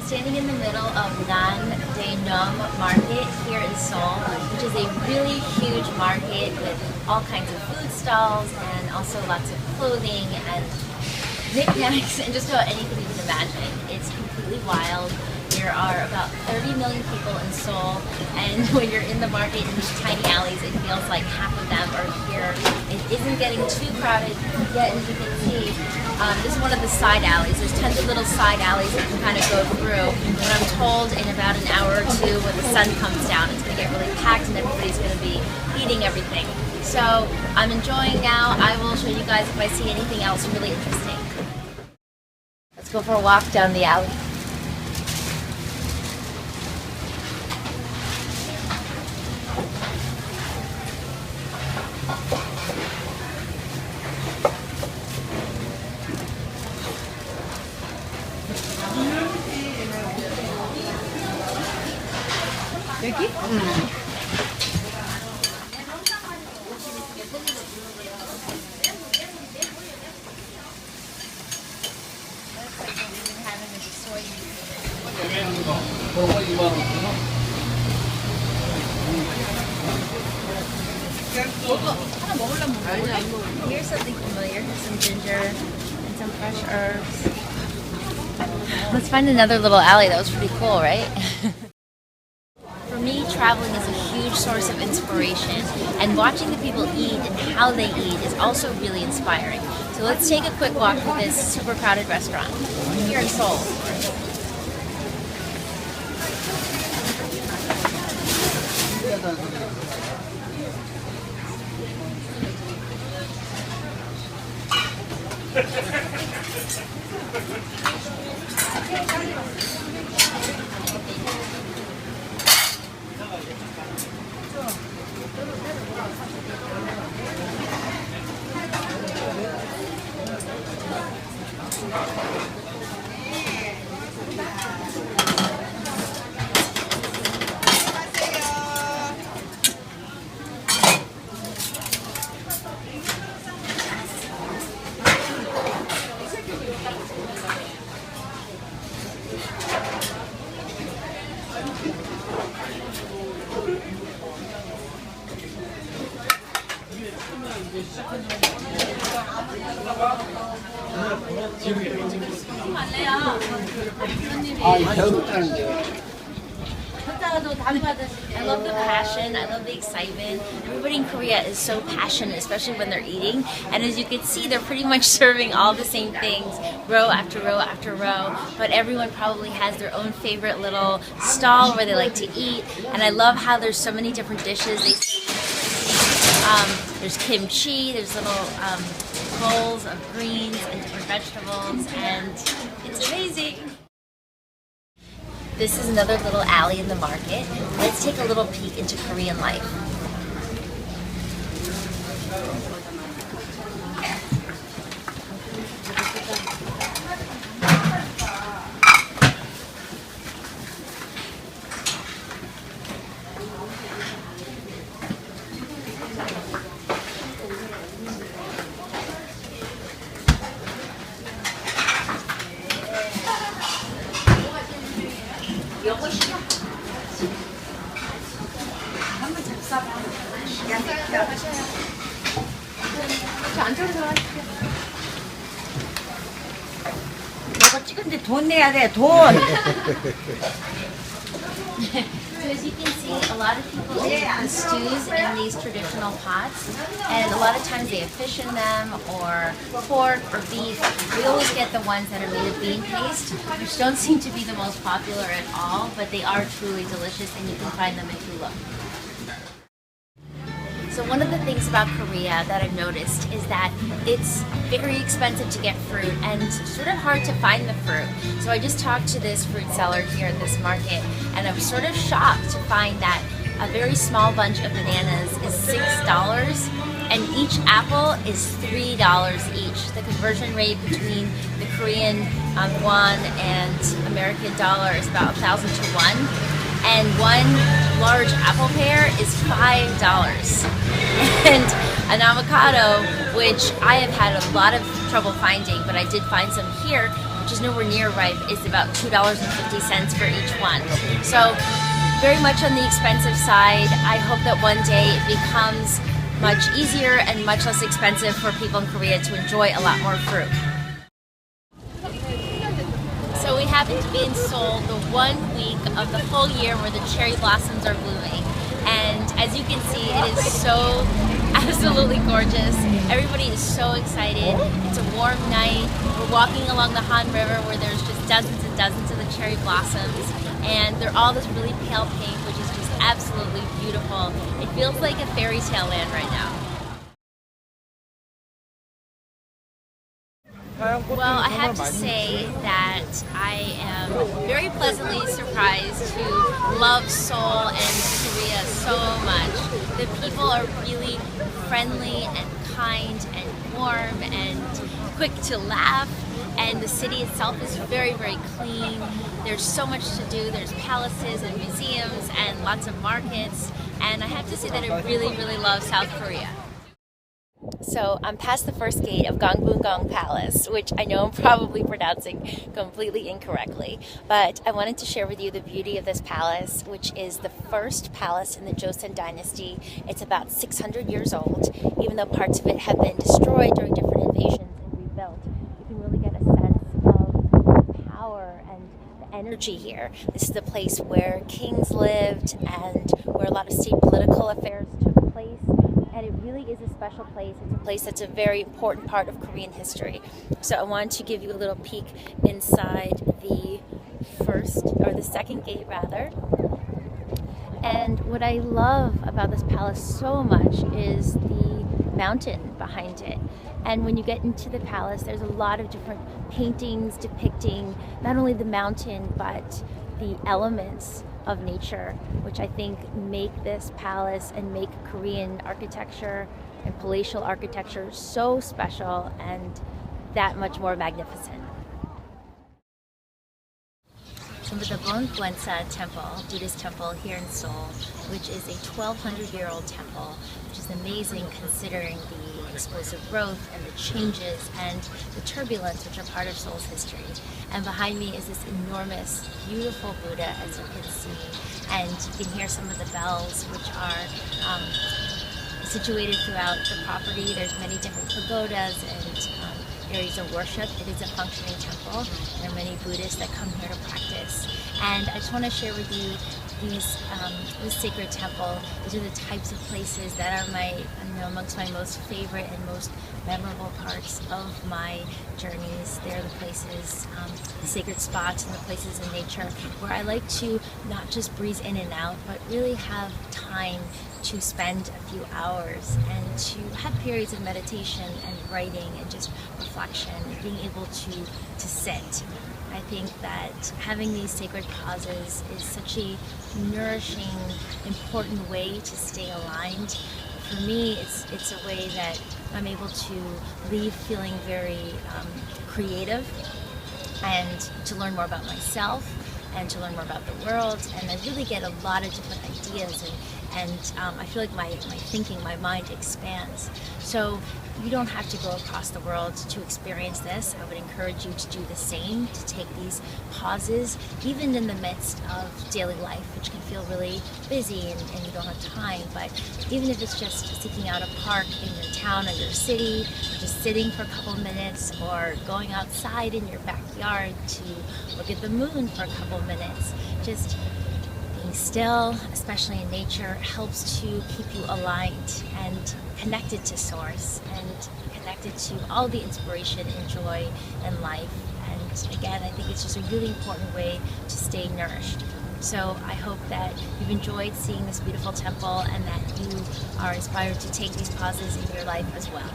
standing in the middle of Nam Market here in Seoul, which is a really huge market with all kinds of food stalls and also lots of clothing and knickknacks and just about anything you can imagine. It's completely wild. There are about 30 million people in Seoul, and when you're in the market in these tiny alleys, it feels like half of them are here. It isn't getting too crowded yet, as you can see. This is one of the side alleys. There's tons of little side alleys that you can kind of go through, but I'm told in about an hour or two when the sun comes down, it's going to get really packed and everybody's going to be eating everything. So I'm enjoying now. I will show you guys if I see anything else really interesting. Let's go for a walk down the alley. 여기? Here's something familiar. Here's some ginger and some fresh herbs. Let's find another little alley. That was pretty cool, right? For me, traveling is a huge source of inspiration, and watching the people eat and how they eat is also really inspiring. So let's take a quick walk through this super crowded restaurant here in Seoul. I love the passion, I love the excitement. Everybody in Korea is so passionate, especially when they're eating. And as you can see, they're pretty much serving all the same things, row after row after row. But everyone probably has their own favorite little stall where they like to eat. And I love how there's so many different dishes. There's kimchi, there's little bowls of greens and different vegetables, and it's amazing. This is another little alley in the market. Let's take a little peek into Korean life. 이거 찍은데 돈 내야 돼, 돈. So as you can see, a lot of people eat the stews in these traditional pots, and a lot of times they have fish in them, or pork, or beef. We always get the ones that are made of bean paste, which don't seem to be the most popular at all, but they are truly delicious, and you can find them if you look. So one of the things about Korea that I've noticed is that it's very expensive to get fruit and sort of hard to find the fruit. So I just talked to this fruit seller here in this market, and I was sort of shocked to find that a very small bunch of bananas is $6 and each apple is $3 each. The conversion rate between the Korean won and American dollar is about 1,000 to 1. And one large apple pear is $5. And an avocado, which I have had a lot of trouble finding, but I did find some here, which is nowhere near ripe, is about $2.50 for each one. So very much on the expensive side. I hope that one day it becomes much easier and much less expensive for people in Korea to enjoy a lot more fruit. So we happen to be in Seoul the 1 week of the whole year where the cherry blossoms are blooming. And as you can see, it is so absolutely gorgeous. Everybody is so excited. It's a warm night. We're walking along the Han River where there's just dozens and dozens of the cherry blossoms. And they're all this really pale pink, which is just absolutely beautiful. It feels like a fairy tale land right now. Well, I have to say that I am very pleasantly surprised to love Seoul and Korea so much. The people are really friendly and kind and warm and quick to laugh, and the city itself is very, very clean. There's so much to do. There's palaces and museums and lots of markets, and I have to say that I really, really love South Korea. So I'm past the first gate of Gangbungang Palace, which I know I'm probably pronouncing completely incorrectly, but I wanted to share with you the beauty of this palace, which is the first palace in the Joseon dynasty. It's about 600 years old. Even though parts of it have been destroyed during different invasions and rebuilt, you can really get a sense of the power and the energy here. This is the place where kings lived and where a lot of state political affairs took place. And it really is a special place. It's a place that's a very important part of Korean history. So I wanted to give you a little peek inside the second gate rather. And what I love about this palace so much is the mountain behind it. And when you get into the palace, there's a lot of different paintings depicting not only the mountain, but the elements of nature, which I think make this palace and make Korean architecture and palatial architecture so special and that much more magnificent. So the Bonguensa Temple, Buddhist temple here in Seoul, which is a 1,200-year-old temple, which is amazing considering the explosive growth and the changes and the turbulence which are part of Seoul's history. And behind me is this enormous, beautiful Buddha, as you can see, and you can hear some of the bells which are situated throughout the property. There's many different pagodas and areas of worship. It is a functioning temple. There are many Buddhists that come here to practice. And I just want to share with you this sacred temple. These are the types of places that are amongst my most favorite and most memorable parts of my journeys. They're the places, the sacred spots and the places in nature where I like to not just breeze in and out, but really have time to spend a few hours and to have periods of meditation and writing and just reflection and being able to sit. I think that having these sacred pauses is such a nourishing, important way to stay aligned. For me, it's a way that I'm able to leave feeling very creative and to learn more about myself and to learn more about the world, and I really get a lot of different ideas and I feel like my thinking, my mind expands. So you don't have to go across the world to experience this. I would encourage you to do the same, to take these pauses, even in the midst of daily life, which can feel really busy and you don't have time. But even if it's just seeking out a park in your town or your city, or just sitting for a couple minutes, or going outside in your backyard to look at the moon for a couple minutes, just being still, especially in nature, helps to keep you aligned and connected to source and connected to all the inspiration and joy in life. And again, I think it's just a really important way to stay nourished. So I hope that you've enjoyed seeing this beautiful temple and that you are inspired to take these pauses in your life as well.